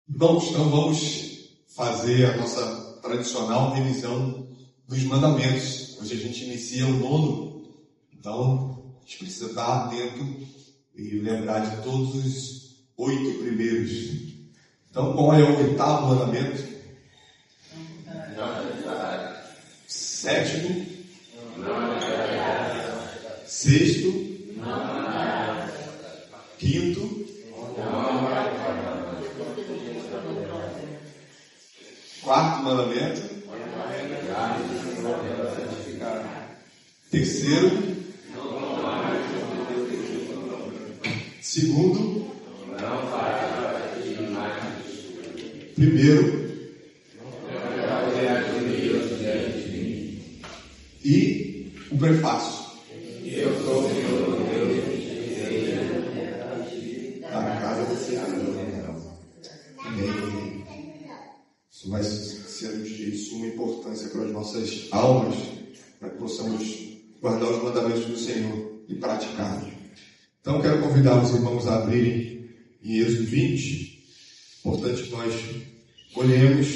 Então vamos fazer a nossa tradicional revisão dos mandamentos. Hoje a gente inicia o 9º, então a gente precisa estar atento e lembrar de todos os 8 primeiros. Então, qual é o 8º mandamento? 7º? 6º? 5º? 4º mandamento? 3º? 2º? 1º? E o prefácio. Eu sou o Senhor Deus está na casa do Senhor. Amém. Isso vai ser de suma importância para as nossas almas, para que possamos guardar os mandamentos do Senhor e praticá-los. Então, quero convidar os irmãos a abrirem em Êxodo 20. Importante que nós olhemos,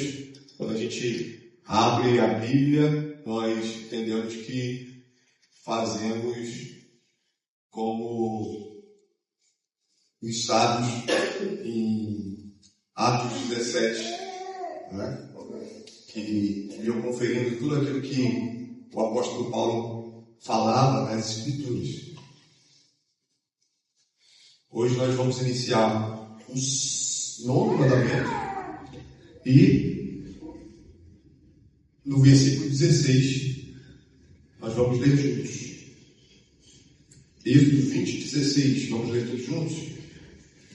quando a gente abre a Bíblia, nós entendemos que fazemos como os sábios em Atos 17, né? Que iam conferindo tudo aquilo que o apóstolo Paulo falava nas Escrituras. Hoje nós vamos iniciar o 9º mandamento e no versículo 16 nós vamos ler juntos. Êxodo 20, 16, vamos ler todos juntos?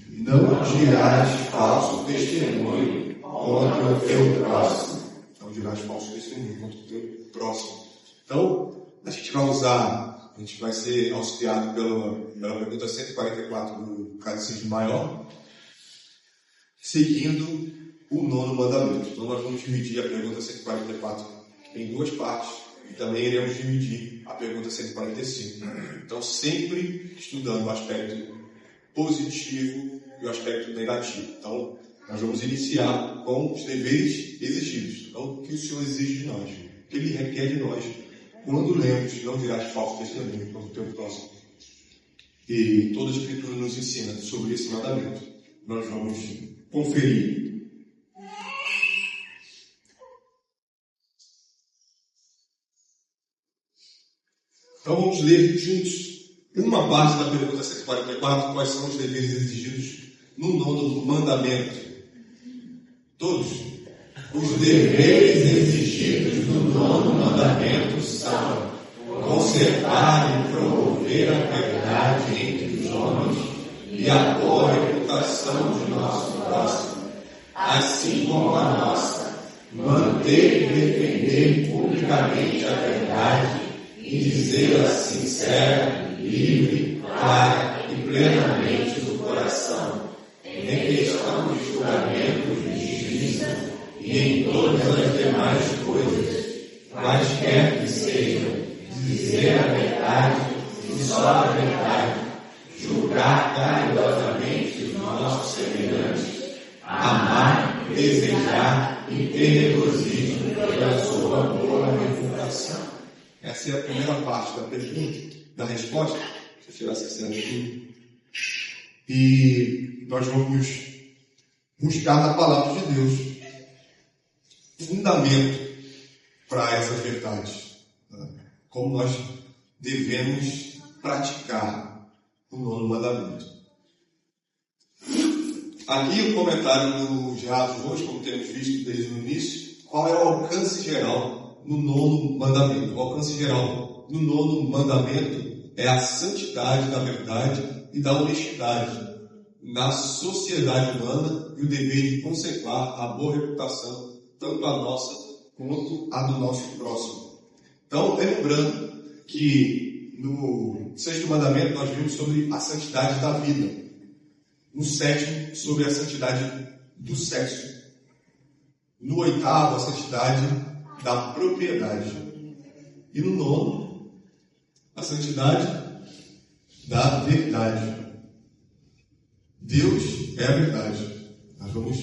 Não dirás falso testemunho contra o teu próximo. Não dirás falso testemunho contra o teu próximo. Então, a gente vai ser auxiliado pela pergunta 144 do Catecismo Maior, seguindo o 9º mandamento. Então, nós vamos dividir a pergunta 144 em duas partes e também iremos dividir a pergunta 145. Então, sempre estudando o aspecto positivo e o aspecto negativo. Então, nós vamos iniciar com os deveres exigidos. Então, o que o Senhor exige de nós? O que Ele requer de nós? Quando lemos, não dirás falso testemunho contra o teu próximo. E toda a Escritura nos ensina sobre esse mandamento. Nós vamos conferir. Então vamos ler juntos uma parte da pergunta 144, quais são os deveres exigidos no 9º mandamento. Todos. Os deveres exigidos no 9º mandamento são conservar e promover a verdade entre os homens e a boa reputação de nosso próximo, assim como a nossa, manter e defender publicamente a verdade e dizê-la sincera, livre, clara e plenamente do coração, em questão de julgamento, justiça e em todas as demais coisas, quaisquer que sejam, dizer a verdade e só a verdade, julgar caridosamente os nossos semelhantes, amar, desejar e ter regozijo pela sua boa reputação. Essa é a primeira parte da pergunta, da resposta. Deixa eu tirar essa cena aqui. E nós vamos buscar na palavra de Deus fundamento para essas verdades. Como nós devemos praticar o 9º mandamento. Aqui o comentário do Gerardo Rocha, como temos visto desde o início, qual é o alcance geral no 9º mandamento. O alcance geral no 9º mandamento é a santidade da verdade e da honestidade na sociedade humana e o dever de conservar a boa reputação, tanto a nossa quanto a do nosso próximo. Então, lembrando que no 6º mandamento nós vimos sobre a santidade da vida. No 7º, sobre a santidade do sexo. No 8º, a santidade da propriedade. E no 9º, a santidade da verdade. Deus é a verdade. Nós vamos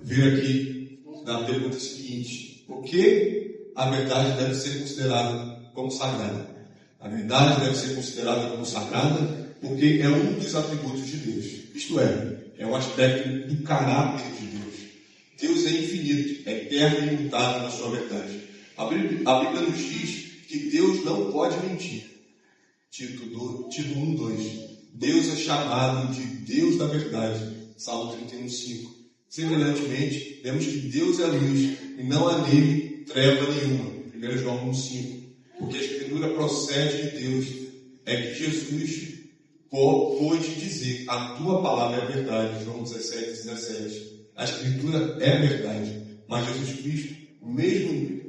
ver aqui na pergunta seguinte: por que a verdade deve ser considerada como sagrada? A verdade deve ser considerada como sagrada porque é um dos atributos de Deus. Isto é um aspecto do caráter de Deus. Deus é infinito, é eterno e imutável na sua verdade. A Bíblia nos diz que Deus não pode mentir. Tito 1:2. Deus é chamado de Deus da verdade. Salmo 31:5. Semelhantemente, vemos que Deus é luz e não há nele treva nenhuma. 1 João 1:5. Porque a Escritura procede de Deus. É que Jesus pôde dizer: a tua palavra é verdade. João 17:17. A Escritura é verdade. Mas Jesus Cristo, mesmo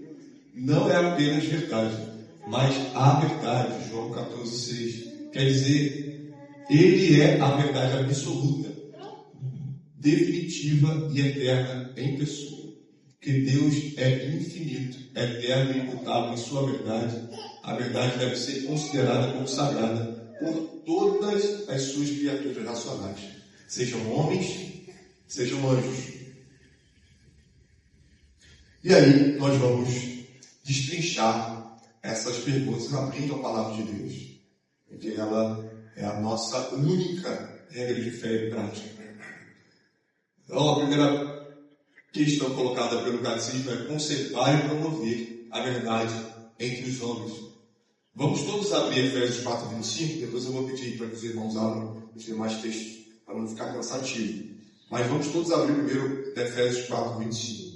não é apenas verdade, mas a verdade. João 14:6. Quer dizer, Ele é a verdade absoluta, definitiva e eterna em pessoa. Que Deus é infinito, eterno e imutável em sua verdade. A verdade deve ser considerada como sagrada por todas as suas criaturas racionais, sejam homens, sejam anjos. E aí nós vamos destrinchar essas perguntas abrindo a palavra de Deus, porque ela é a nossa única regra de fé e prática. Então, a primeira questão colocada pelo catecismo é conservar e promover a verdade entre os homens. Vamos todos abrir Efésios 4:25, depois eu vou pedir para que os irmãos abram os demais textos, para não ficar cansativo. Mas vamos todos abrir primeiro Efésios 4:25.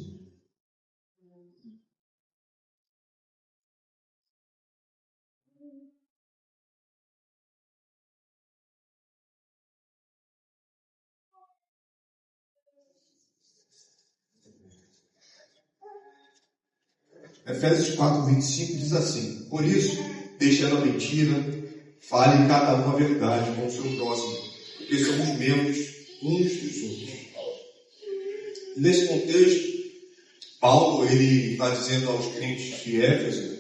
Efésios 4:25 diz assim: por isso, deixando a mentira, fale cada um a verdade com o seu próximo, porque somos membros uns dos outros. Nesse contexto, Paulo ele está dizendo aos crentes de Éfeso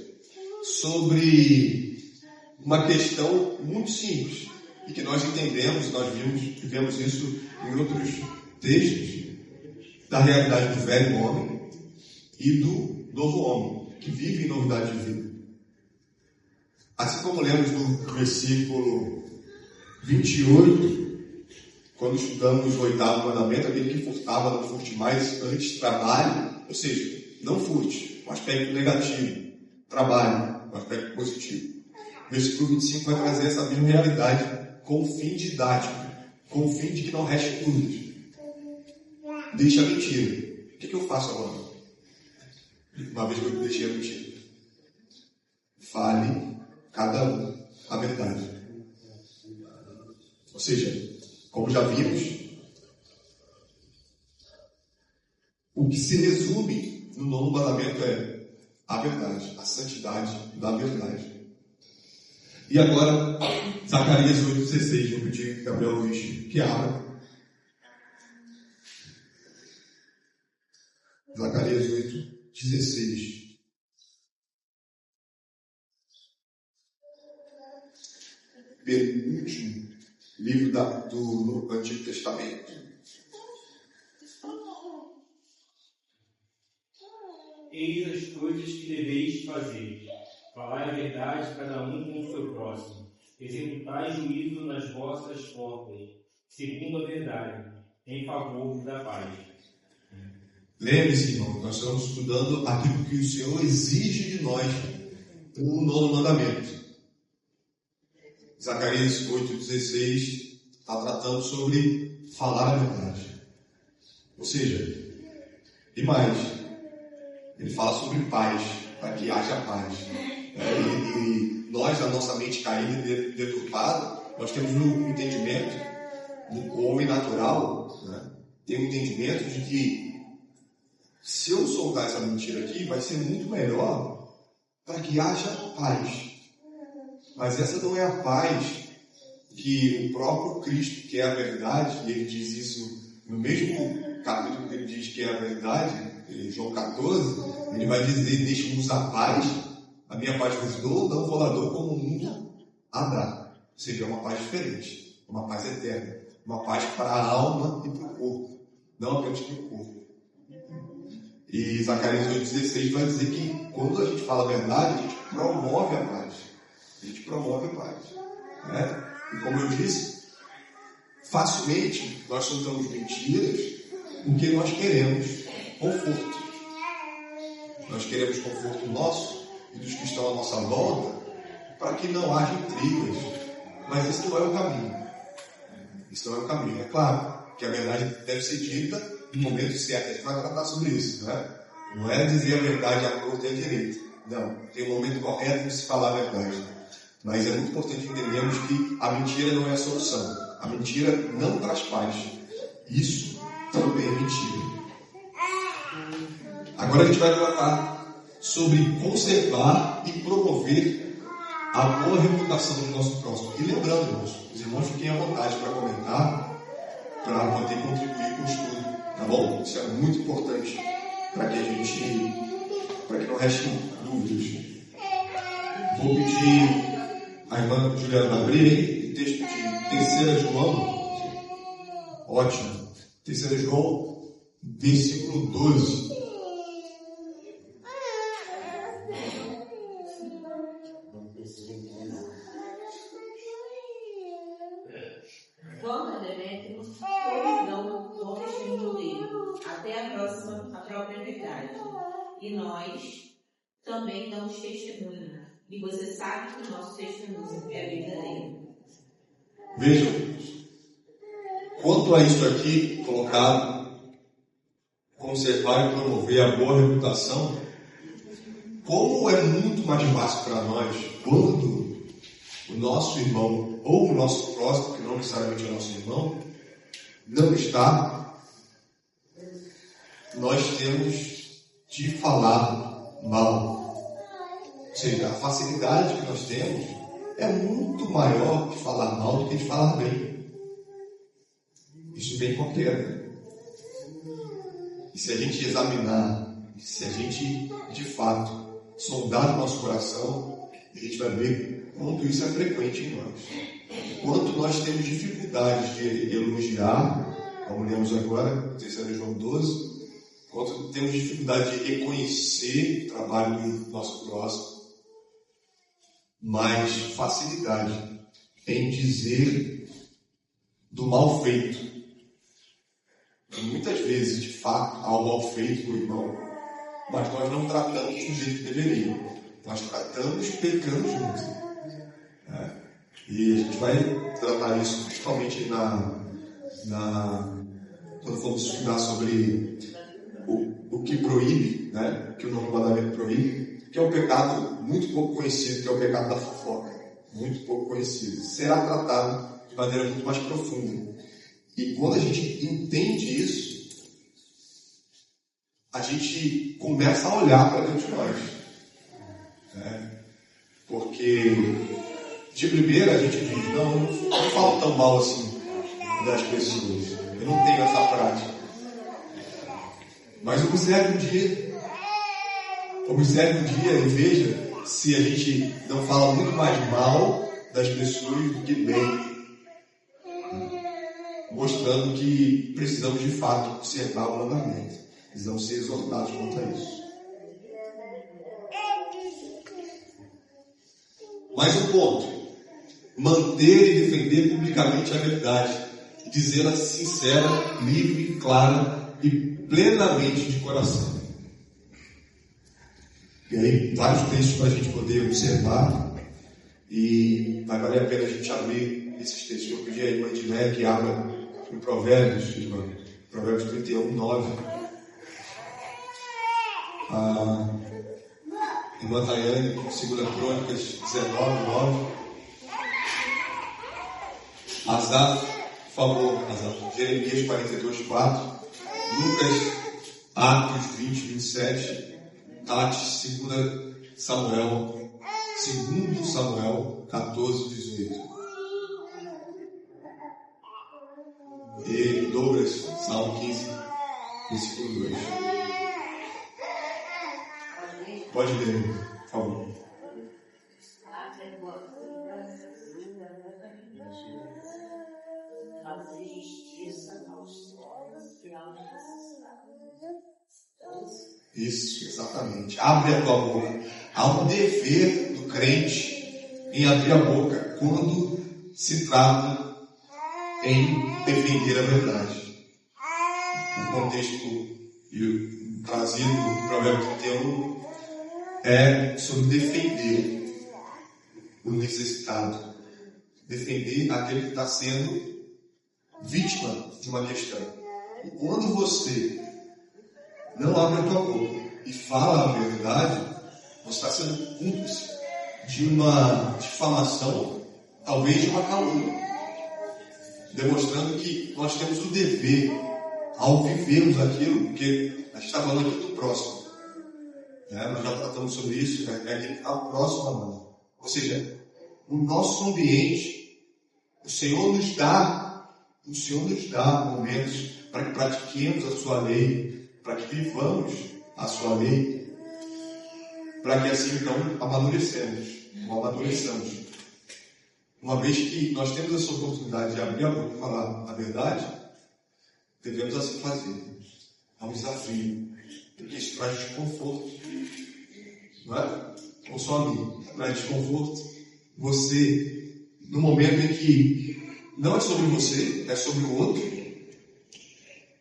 sobre uma questão muito simples e que nós entendemos, nós vivemos isso em outros textos, da realidade do velho homem e do novo homem, que vive em novidade de vida. Assim como lemos no versículo 28, quando estudamos o 8º mandamento, aquele que furtava não furte mais, antes trabalhe, ou seja, não furte, um aspecto negativo, trabalhe, um aspecto positivo. O versículo 25 vai trazer essa mesma realidade com o fim didático, com o fim de que não reste dúvidas. Deixa a mentira. O que eu faço agora? Uma vez que eu deixei a mentira, fale cada um a verdade. Ou seja, como já vimos, o que se resume no 9º mandamento é a verdade, a santidade da verdade. E agora, Zacarias 8:16, vou pedir que Gabriel Luiz que abra. Zacarias 8:16. Penúltimo livro do Antigo Testamento. Eis as coisas que deveis fazer: falar a verdade cada um com o seu próximo, executai juízo nas vossas portas, segundo a verdade, em favor da paz. Lembre-se, irmão, nós estamos estudando aquilo que o Senhor exige de nós no 9º mandamento. Zacarias 8:16 está tratando sobre falar a verdade. Ou seja, e mais, ele fala sobre paz, para que haja paz. E nós, a nossa mente caída e deturpada, nós temos um entendimento, o homem natural, né, tem um entendimento de que se eu soltar essa mentira aqui, vai ser muito melhor para que haja paz. Mas essa não é a paz que o próprio Cristo, que é a verdade, e ele diz isso no mesmo capítulo que ele diz que é a verdade, em João 14, ele vai dizer: deixe-nos a paz, a minha paz vos dou, não vou lá dou como o mundo a dá. Ou seja, é uma paz diferente, uma paz eterna, uma paz para a alma e para o corpo, não apenas para o corpo, E Zacarias 8,16 vai dizer que quando a gente fala a verdade, a gente promove a paz. A gente promove a paz. Né? E como eu disse, facilmente nós soltamos mentiras porque nós queremos conforto. Nós queremos conforto nosso e dos que estão à nossa volta para que não haja intrigas. Mas esse não é o caminho. Isso não é o caminho. É claro que a verdade deve ser dita no momento certo. A gente vai tratar sobre isso. Né? Não é dizer a verdade à torta e à direita. Não. Tem um momento correto de se falar a verdade. Mas é muito importante entendermos que a mentira não é a solução. A mentira não traz paz. Isso também é mentira. Agora a gente vai tratar sobre conservar e promover a boa reputação do nosso próximo. E lembrando, irmãos, os irmãos fiquem à vontade para comentar, para poder contribuir com o estudo. Tá bom? Isso é muito importante para que não restem dúvidas. Vou pedir a irmã Juliana abrir o texto de 3 João. Ótimo. 3 João, versículo 12. Quanto a Demétrio, todos dão bom testemunho dele, até a própria verdade. E nós também damos testemunho. E você sabe que o nosso testemunho é verdadeiro. Vejam, quanto a isso aqui colocado, conservar e promover a boa reputação, como é muito mais fácil para nós quando o nosso irmão ou o nosso próximo, que não necessariamente é nosso irmão, não está, nós temos de falar mal. Ou seja, a facilidade que nós temos é muito maior de falar mal do que de falar bem. Isso vem qualquer. E se a gente examinar, se a gente de fato sondar o nosso coração, a gente vai ver quanto isso é frequente em nós. Quanto nós temos dificuldades de elogiar, como lemos agora, 3 João 12, quanto temos dificuldade de reconhecer o trabalho do nosso próximo, mais facilidade em dizer do mal feito. E muitas vezes, de fato, há o mal feito do irmão, mas nós não tratamos do jeito que deveríamos. Nós tratamos pecando juntos. E a gente vai tratar isso principalmente quando formos estudar sobre o que proíbe, né? O que o novo mandamento proíbe, que é um pecado muito pouco conhecido, que é o pecado da fofoca. Muito pouco conhecido. Será tratado de maneira muito mais profunda. E quando a gente entende isso, a gente começa a olhar para dentro de nós. Porque de primeira a gente diz, não, eu não falo tão mal assim das pessoas. Eu não tenho essa prática. Mas observe um dia e veja se a gente não fala muito mais mal das pessoas do que bem. Mostrando que precisamos de fato observar o mandamento. Precisamos ser exortados quanto a isso. Mais um ponto. Manter e defender publicamente a verdade. Dizê-la sincera, livre, clara e plenamente de coração. E aí, vários textos para a gente poder observar. E vai valer a pena a gente abrir esses textos. Eu pedi a irmã Edilé que abra em Provérbios, irmã. Provérbios 31, 9. A irmã Tayane, 2 Crônicas 19, 9. Asaf, por favor, Asaf. Jeremias 42, 4. Lucas, Atos 20, 27. Tati, 2 Samuel 14, 18. E Douglas, Salmo 15, versículo 2. Pode ler, por favor. Fazer justiça aos pobres e aos necessitados. Isso, exatamente. Abre a tua boca. Há um dever do crente em abrir a boca quando se trata em defender a verdade. O contexto trazido no Provérbio 31 é sobre defender o necessitado, defender aquele que está sendo vítima de uma questão. E quando você não abre a tua boca e fala a verdade, você está sendo cúmplice de uma difamação, talvez de uma calúnia, demonstrando que nós temos o dever, ao vivermos aquilo, porque a gente está falando aqui do próximo, nós já tratamos sobre isso, é aquele que está próximo a nós. Ou seja, o nosso ambiente, o Senhor nos dá momentos para que pratiquemos a sua lei, para que vivamos a sua lei, para que assim então amadureçamos. Uma vez que nós temos essa oportunidade de abrir a boca e falar a verdade, devemos assim fazer. É um desafio, porque isso traz desconforto, não é? Ou só a mim, traz desconforto. Você, no momento em que não é sobre você, é sobre o outro,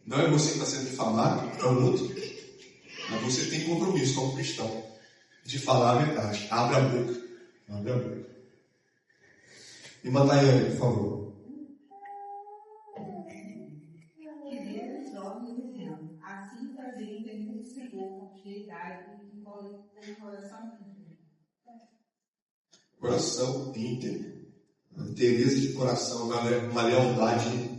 não é você que está sendo difamado, é o outro, mas você tem compromisso como cristão de falar a verdade. Abre a boca. E Mataiane, por favor. Que Deus dorme dizendo, assim fazei o Senhor com fidelidade e com coração íntegro. Coração íntegro. Interesse de coração, uma lealdade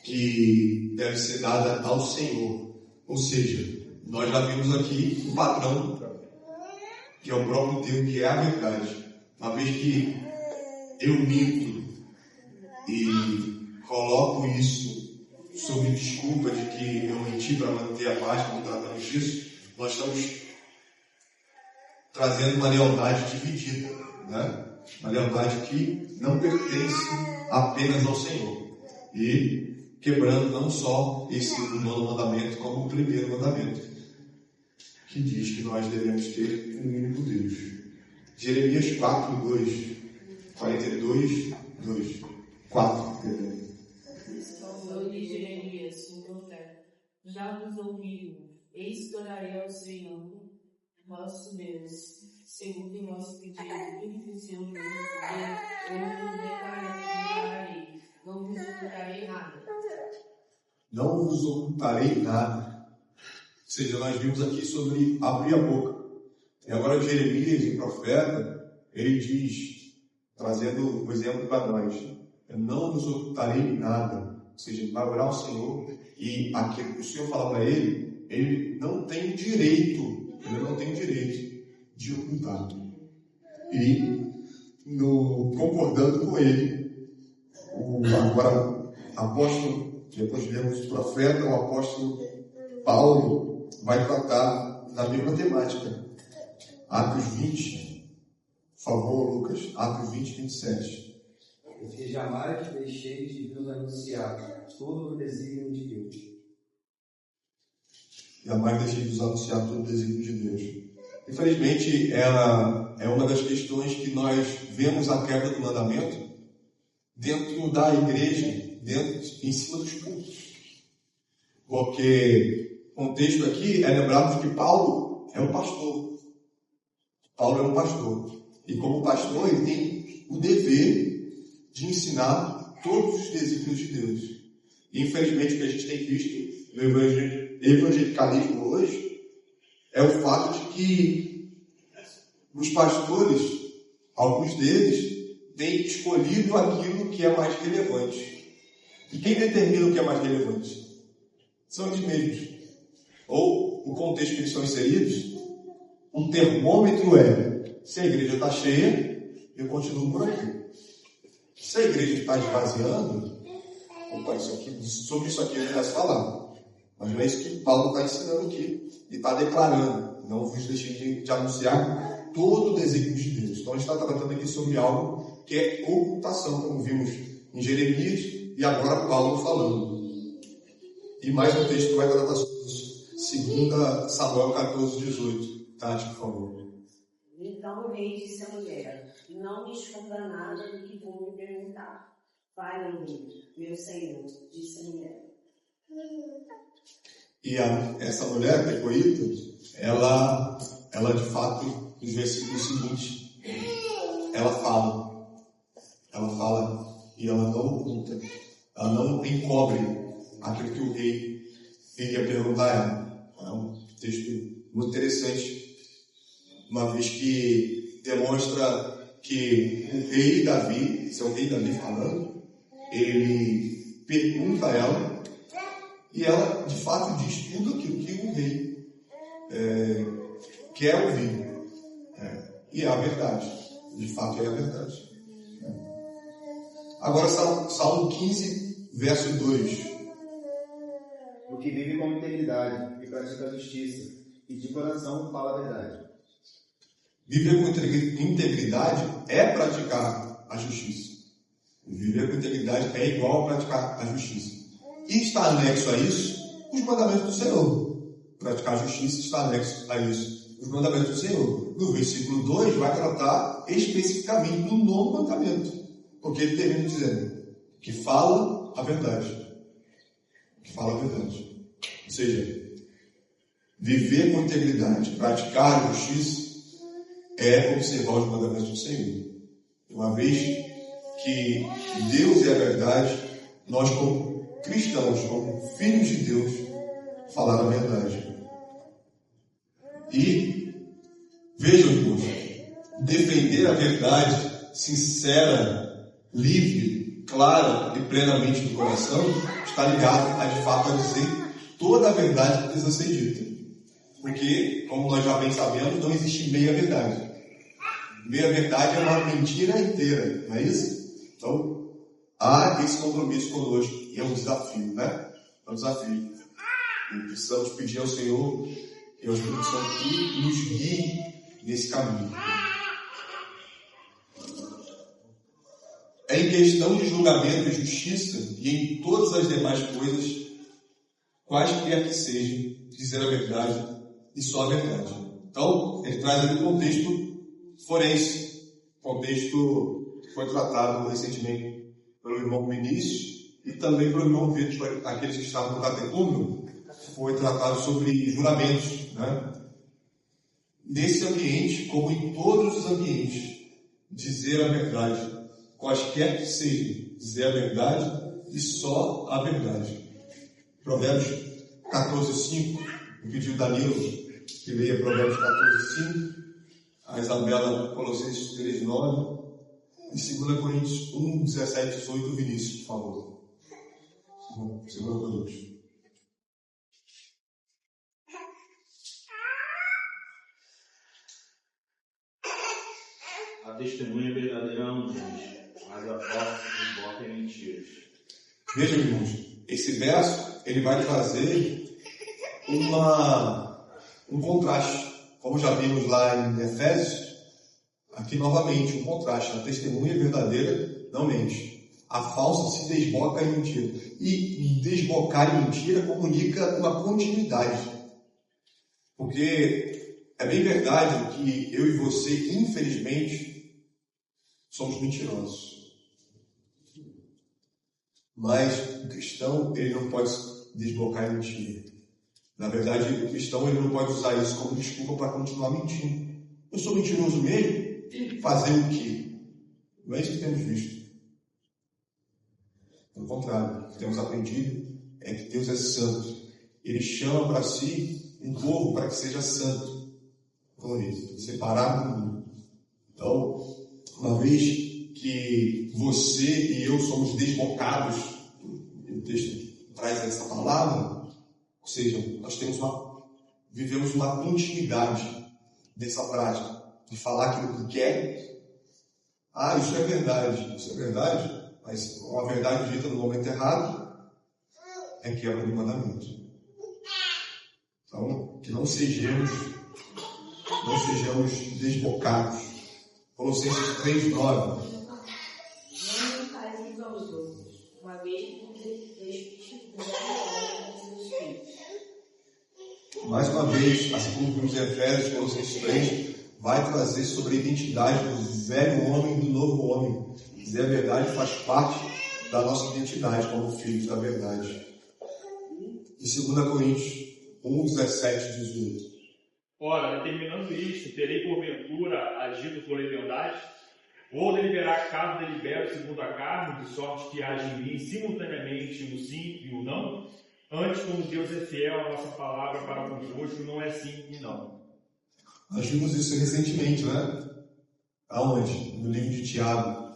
que deve ser dada ao Senhor. Ou seja, nós já vimos aqui o padrão, que é o próprio Deus, que é a verdade. Uma vez que eu minto e coloco isso sob desculpa de que eu menti para manter a paz, como tratamos disso, nós estamos trazendo uma lealdade dividida, né? Uma lealdade que não pertence apenas ao Senhor, e quebrando não só esse nono mandamento, como o primeiro mandamento, que diz que nós devemos ter um único Deus. Jeremias 4:2, 42, 2, 4. Eu li Jeremias, o profeta, já vos ouviu, eis que orarei ao Senhor, nosso Deus, segundo o nosso pedido, e o Senhor eu vos declararei, não vos ocultarei nada. Não vos ocultarei nada. Ou seja, nós vimos aqui sobre abrir a boca. E agora Jeremias, o profeta, ele diz, trazendo um exemplo para nós, eu não vos ocultarei nada. Ou seja, ele vai orar ao Senhor e aquilo que o Senhor fala para ele, ele não tem direito de ocultar. E concordando com ele, agora apóstolo, depois vemos o profeta, o apóstolo Paulo vai tratar da mesma temática. Atos 20, por favor, Lucas, Atos 20, 27. Porque jamais deixei de vos anunciar todo o desígnio de Deus. Jamais deixei de vos anunciar todo o desígnio de Deus. Infelizmente, ela é uma das questões que nós vemos a quebra do mandamento dentro da igreja, em cima dos cultos. Porque o contexto aqui é lembrado que Paulo é um pastor. E como pastor, ele tem o dever de ensinar todos os desígnios de Deus. E infelizmente o que a gente tem visto no evangelicalismo hoje é o fato de que os pastores, alguns deles, têm escolhido aquilo que é mais relevante. E quem determina o que é mais relevante? São eles mesmos. Ou, o contexto que eles são inseridos, um termômetro é, se a igreja está cheia, eu continuo por aqui. Se a igreja está esvaziando, sobre isso aqui eu já se falar. Mas não é isso que Paulo está ensinando aqui. E está declarando, não vos deixei de anunciar todo o desígnio de Deus. Então a gente está tratando aqui sobre algo que é ocultação, como vimos em Jeremias, e agora Paulo falando. E mais um texto que vai tratar sobre isso. 2 Samuel 14:18. Tati, por favor. Então o rei disse à mulher: não me esconda nada do que vou me perguntar. Fale-me, meu senhor, disse a mulher. E essa mulher, Tecoíta, ela de fato, nos versículos seguintes, ela fala e ela não oculta, ela não encobre aquilo que o rei iria perguntar a ela. É um texto muito interessante, uma vez que demonstra que o rei Davi, esse é o rei Davi falando, ele pergunta a ela e ela de fato diz tudo aquilo que o rei quer ouvir. E é a verdade, de fato é a verdade. Agora Salmo 15, verso 2. O que vive com integridade e pratica a justiça, e de coração fala a verdade. Viver com integridade é praticar a justiça. Viver com integridade é igual a praticar a justiça. E está anexo a isso os mandamentos do Senhor. Praticar a justiça está anexo a isso os mandamentos do Senhor. No versículo 2 vai tratar especificamente do 9º mandamento. Porque ele termina dizendo que fala a verdade. Que fala a verdade. Ou seja, viver com integridade, praticar a justiça é observar os mandamentos do Senhor. Uma vez que Deus é a verdade, nós como cristãos, como filhos de Deus, falar a verdade. E vejam, irmãos, defender a verdade sincera, livre, clara e plenamente do coração está ligado a de fato a dizer toda a verdade que precisa ser dita. Porque, como nós já bem sabemos, não existe meia verdade. Meia verdade é uma mentira inteira, não é isso? Então, há esse compromisso conosco e é um desafio, né? É um desafio. E precisamos pedir ao Senhor e ao Espírito Santo que nos guie nesse caminho. É em questão de julgamento e justiça e em todas as demais coisas, quaisquer que sejam, dizer a verdade e só a verdade. Então, ele traz ali o contexto forense, contexto que foi tratado recentemente pelo irmão Vinícius e também pelo irmão Vitor, aqueles que estavam no catecúmeno, foi tratado sobre juramentos, né? Nesse ambiente, como em todos os ambientes, dizer a verdade, quaisquer que sejam, dizer a verdade e só a verdade. Provérbios 14:5, eu pedi o Danilo que leia Provérbios 14:5, a Isabela Colossenses 3:9 e 2 Coríntios 1:17-18, Vinícius, por favor. 2 Coríntios. A testemunha verdadeira não mente, mas a falsa embota em mentiras. Vejam, irmãos, esse verso ele vai trazer um contraste. Como já vimos lá em Efésios, aqui novamente um contraste. A testemunha verdadeira não mente. A falsa se desboca em mentira. E desbocar em mentira comunica uma continuidade. Porque é bem verdade que eu e você, infelizmente, somos mentirosos. Mas o cristão, ele não pode desbocar em mentira. Na verdade, o cristão, ele não pode usar isso como desculpa para continuar mentindo. Eu sou mentiroso mesmo? Fazer o quê? Não é isso que temos visto. Pelo contrário, o que temos aprendido é que Deus é santo. Ele chama para si um povo para que seja santo. Separado do mundo. Então, uma vez que você e eu somos desbocados, o texto traz essa palavra, ou seja, nós vivemos uma continuidade dessa prática, de falar aquilo que quer. Isso é verdade, mas uma verdade dita no momento errado é quebra de mandamento. Então, que não sejamos desbocados. Colossenses 3:9. Não mentais uns aos outros, uma vez que despedirão dos seus filhos. mais uma vez, assim como vimos em Efésios, Colossenses 3, vai trazer sobre a identidade do velho homem e do novo homem. Dizer a verdade faz parte da nossa identidade como filhos da verdade. E 2 Coríntios 1, 17 e 18. Ora, determinando isto, terei porventura agido por leviandade? Ou deliberar caso delibero segundo a carne, de sorte que haja em mim simultaneamente o sim e o não? Antes, como Deus é fiel, a nossa palavra para convosco não é sim e não. Nós vimos isso recentemente, né? Aonde? No livro de Tiago.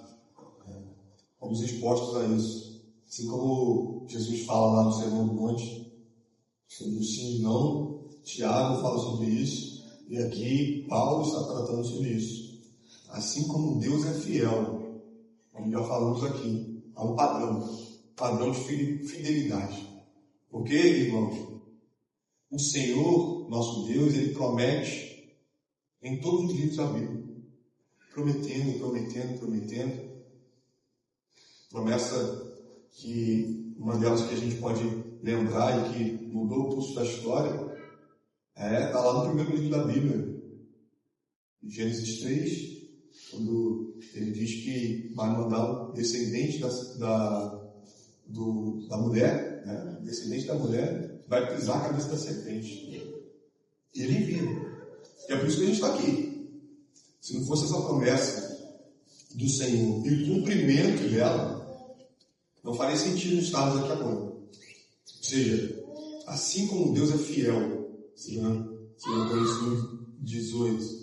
Fomos expostos a isso. Assim como Jesus fala lá no Sermão do Monte, sobre o sim e não, Tiago fala sobre isso, e aqui Paulo está tratando sobre isso. Assim como Deus é fiel, como já falamos aqui, há um padrão de fidelidade. Porque, irmãos, o Senhor, nosso Deus, Ele promete em todos os livros da Bíblia, prometendo. Promessa que, uma delas que a gente pode lembrar e que mudou o curso da história, está lá no primeiro livro da Bíblia, Gênesis 3, quando ele diz que vai mandar um descendente da mulher, né? Descendente da mulher, vai pisar a cabeça da serpente. E ele envia. E é por isso que a gente está aqui. Se não fosse essa promessa do Senhor e o cumprimento dela, não faria sentido estarmos aqui agora. Ou seja, assim como Deus é fiel, segundo Coríntios 18,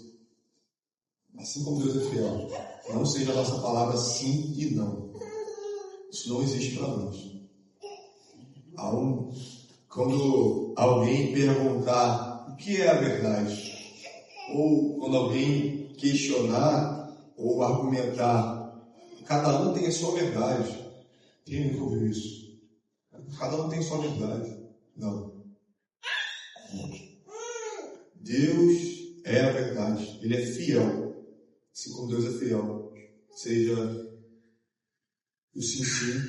assim como Deus é fiel, não seja a nossa palavra sim e não. Isso não existe para nós. Quando alguém perguntar o que é a verdade, ou quando alguém questionar ou argumentar, cada um tem a sua verdade. Quem nunca ouviu isso? Cada um tem a sua verdade. Não. Deus é a verdade. Ele é fiel. Assim como Deus é fiel. Seja o sim, sim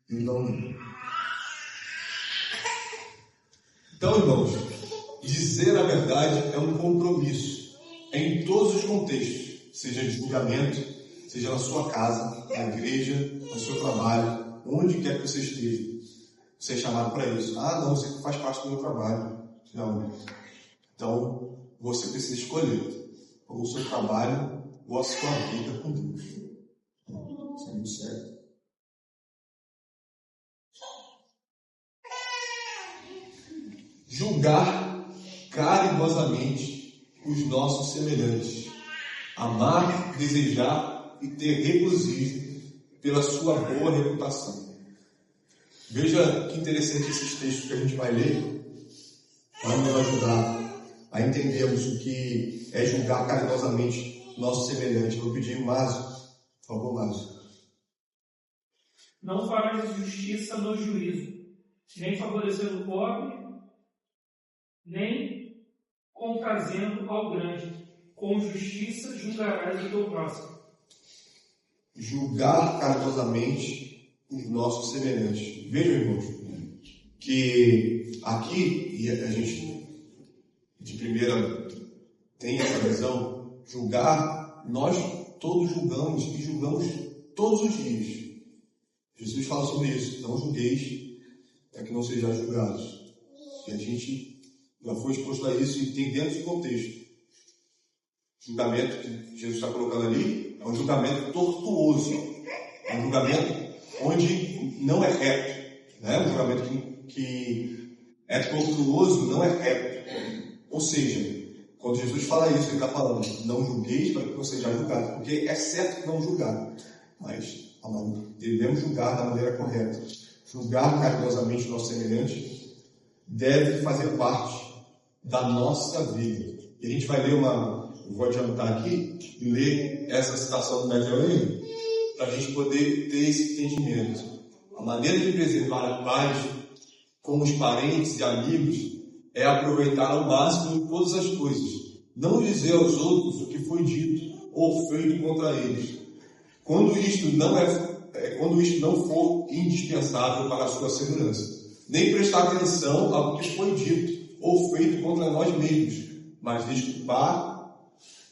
e o não, não. Então, irmãos, dizer a verdade é um compromisso. Em todos os contextos. Seja de julgamento, seja na sua casa, na igreja, no seu trabalho, onde quer que você esteja. Você é chamado para isso. Ah, não, você faz parte do meu trabalho. Não. Então, você precisa escolher ou o seu trabalho ou a sua vida com Deus. Isso é muito sério. Julgar carinhosamente os nossos semelhantes. Amar, desejar e ter regozijo pela sua boa reputação. Veja que interessante esses textos que a gente vai ler, vai nos ajudar a entendermos o que é julgar carinhosamente o nosso semelhante. Eu vou pedir o Márcio, por favor, Márcio. Não farás justiça no juízo, nem favorecendo o pobre, nem contrazendo ao grande. Com justiça julgarás o teu próximo. Julgar carinhosamente os nossos semelhantes. Vejam, irmãos, que aqui, e a gente de primeira tem essa visão, julgar, nós todos julgamos e julgamos todos os dias. Jesus fala sobre isso. Não julgueis para que não sejais julgados. E a gente já foi exposto a isso e tem dentro do contexto. O julgamento que Jesus está colocando ali é um julgamento tortuoso. É um julgamento onde não é reto. Né? Um julgamento que é tortuoso, não é reto. Ou seja, quando Jesus fala isso, ele está falando, não julgueis para que não seja julgado. Porque é certo que não julgar. Mas devemos julgar da maneira correta. Julgar carinhosamente o nosso semelhante deve fazer parte da nossa vida. E a gente vai ler eu vou adiantar aqui e ler essa citação do Medellín para a gente poder ter esse entendimento. A maneira de preservar a paz com os parentes e amigos é aproveitar ao máximo todas as coisas. Não dizer aos outros o que foi dito ou feito contra eles. Quando isto não for indispensável para a sua segurança. Nem prestar atenção ao que foi dito ou feito contra nós mesmos, mas desculpar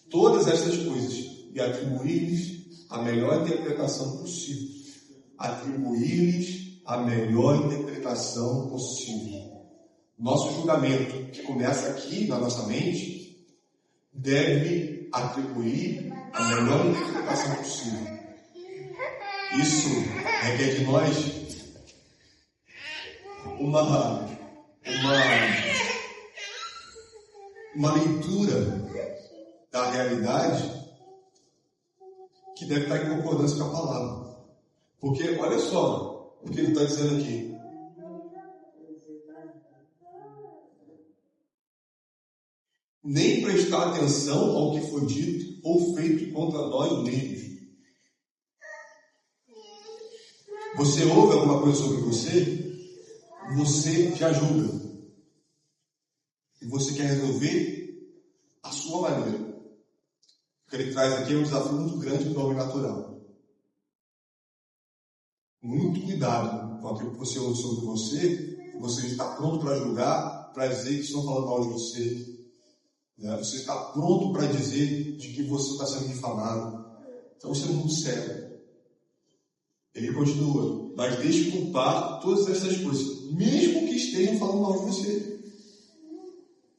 todas estas coisas e atribuir-lhes a melhor interpretação possível. Atribuir-lhes a melhor interpretação possível. Nosso julgamento, que começa aqui na nossa mente, deve atribuir a melhor interpretação possível. Isso requer de nós uma leitura da realidade que deve estar em concordância com a palavra. Porque, olha só o que ele está dizendo aqui. Nem prestar atenção ao que foi dito ou feito contra nós mesmos. Você ouve alguma coisa sobre você já julga. E você quer resolver a sua maneira. O que ele traz aqui é um desafio muito grande do homem natural. Muito cuidado com aquilo que você ouve sobre você está pronto para julgar, para dizer que estão falando mal de você. Você está pronto para dizer de que você está sendo difamado. Então isso é muito sério. Ele continua, mas deixe culpar todas essas coisas, mesmo que estejam falando mal de você.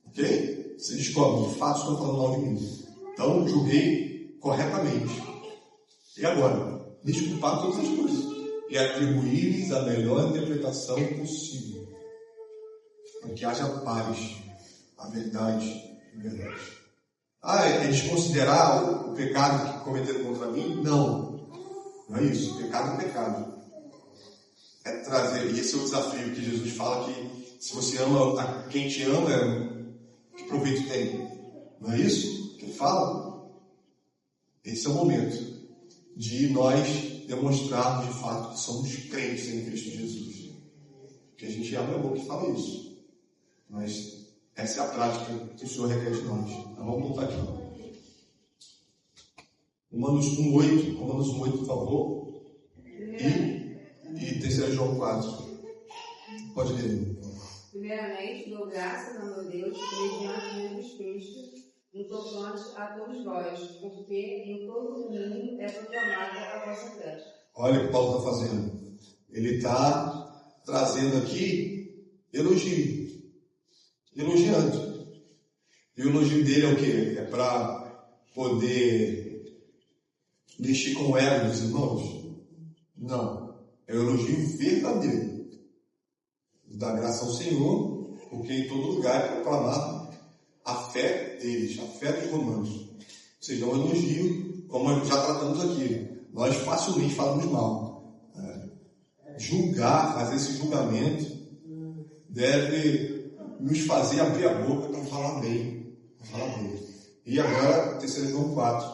Ok? Você descobre, de fato, estão falando mal de mim. Então, julguei corretamente. E agora? Deixe culpar todas as coisas e atribuir-lhes a melhor interpretação possível. Para que haja paz, a verdade. É desconsiderar o pecado que cometeram contra mim? Não é isso. Pecado é pecado. É trazer, e esse é o desafio que Jesus fala, que se você ama a quem te ama, que proveito tem? Não é isso que ele fala? Esse é o momento de nós demonstrarmos de fato que somos crentes em Cristo Jesus. Que a gente abre a boca e fala isso. Mas essa é a prática que o Senhor requer de nós. Então vamos voltar aqui. Romanos 1:8, por favor. E 3 João 4. Pode ler. Primeiramente, dou graças ao meu Deus, mediante Jesus Cristo, no tocante a todos vós, porque em todo o mundo é proclamada a vossa fé. Olha o que Paulo está fazendo. Ele está trazendo aqui elogio. Elogiando. E o elogio dele é o quê? É para poder mexer com o ego dos irmãos? Não. É o elogio verdadeiro. Dá graça ao Senhor, porque em todo lugar é proclamado a fé deles, a fé dos romanos. Ou seja, é um elogio, como já tratamos aqui. Nós facilmente falamos mal. Julgar, fazer esse julgamento, deve nos fazer abrir a boca para falar bem. E agora, 3 João 4.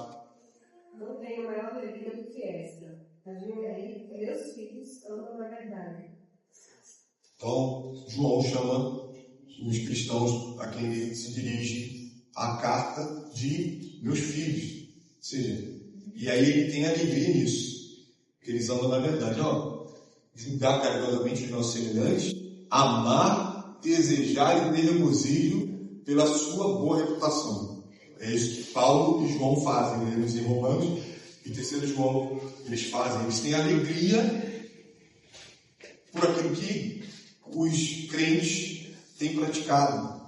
Não tenho maior alegria do que esta. Adivinhei que meus filhos amam a verdade. Então, João chama os cristãos a quem ele se dirige a carta de meus filhos. Ou seja, e aí ele tem alegria nisso, que eles amam na verdade. Julgar caridosamente os nossos semelhantes, amar, desejar e ter regozijo pela sua boa reputação. É isso que Paulo e João fazem, eles em Romanos, e 3 João eles fazem. Eles têm alegria por aquilo que os crentes têm praticado.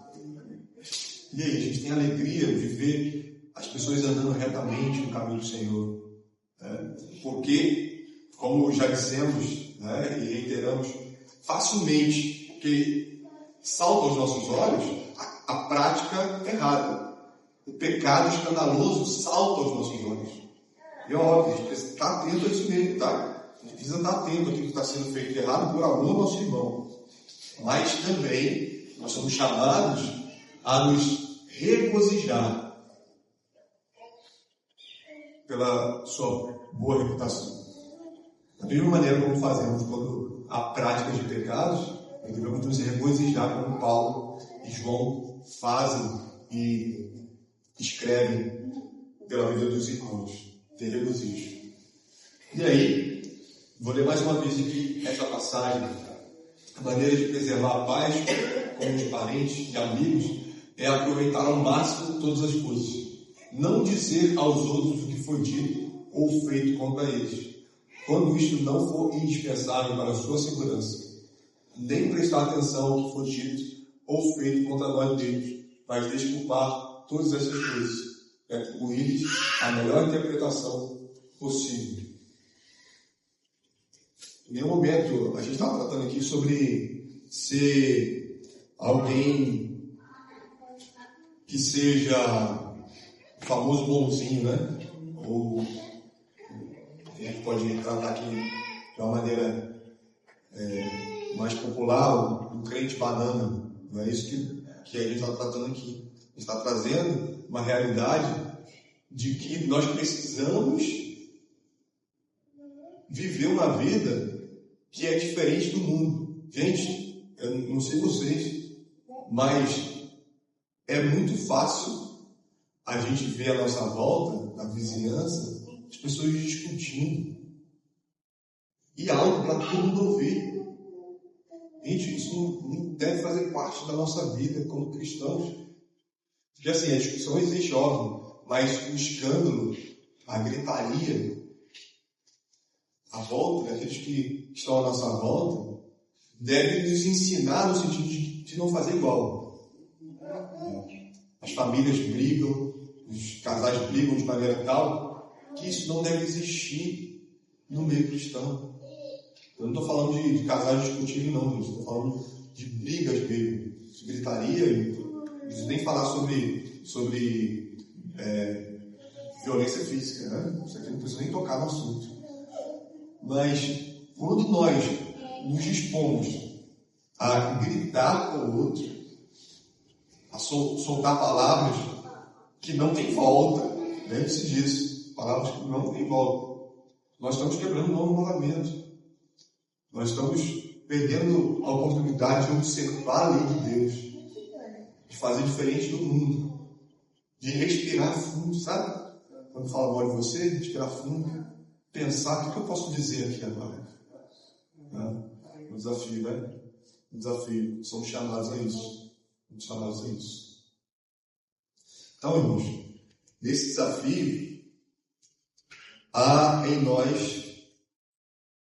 E aí, a gente tem alegria de ver as pessoas andando retamente no caminho do Senhor. Porque, como já dissemos, e reiteramos, facilmente, que salta aos nossos olhos a prática errada. O pecado escandaloso salta aos nossos olhos. E é óbvio, a gente precisa estar atento a isso mesmo, tá? A gente precisa estar atento àquilo que está sendo feito errado por amor ao nosso irmão. Mas também nós somos chamados a nos regozijar pela sua boa reputação. Da mesma maneira como fazemos quando há práticas de pecados, devemos nos regozijar como Paulo e João fazem e escrevem pela vida dos irmãos. Ter regozijo. E aí, vou ler mais uma vez aqui essa passagem. a maneira de preservar a paz com os parentes e amigos é aproveitar ao máximo todas as coisas. Não dizer aos outros o que foi dito ou feito contra eles, quando isto não for indispensável para a sua segurança. Nem prestar atenção ao que for dito ou feito contra nós mesmos, mas desculpar todas essas coisas, para atribuir-lhes a melhor interpretação possível. Em nenhum momento a gente está tratando aqui sobre ser alguém que seja famoso bonzinho, né? Ou a gente pode tratar aqui de uma maneira mais popular, um crente banana. Não é isso que a gente está tratando aqui. A gente está trazendo uma realidade de que nós precisamos viver uma vida que é diferente do mundo. Gente, eu não sei vocês, mas é muito fácil a gente ver à nossa volta, na vizinhança, as pessoas discutindo. E algo para todo mundo ouvir. Gente, isso não deve fazer parte da nossa vida como cristãos. Porque assim, a discussão existe, óbvio, mas o escândalo, a gritaria, a volta, aqueles que estão à nossa volta, devem nos ensinar no sentido de não fazer igual. As famílias brigam, os casais brigam de maneira tal que isso não deve existir no meio cristão. Eu não estou falando de casais discutindo, não, gente. Estou falando de brigas mesmo, de gritaria, de nem falar sobre violência física, né? Isso aqui não precisa nem tocar no assunto. Mas quando nós nos dispomos a gritar com o outro, a soltar palavras que não tem volta, lembre-se disso, palavras que não tem volta, nós estamos quebrando o novo mandamento. Nós estamos perdendo a oportunidade de observar a lei de Deus, de fazer diferente do mundo, de respirar fundo, sabe? Quando fala mal de você, respirar fundo, pensar o que eu posso dizer aqui agora. Um desafio, né? Um desafio. Somos chamados a isso. Então, irmãos, nesse desafio, há em nós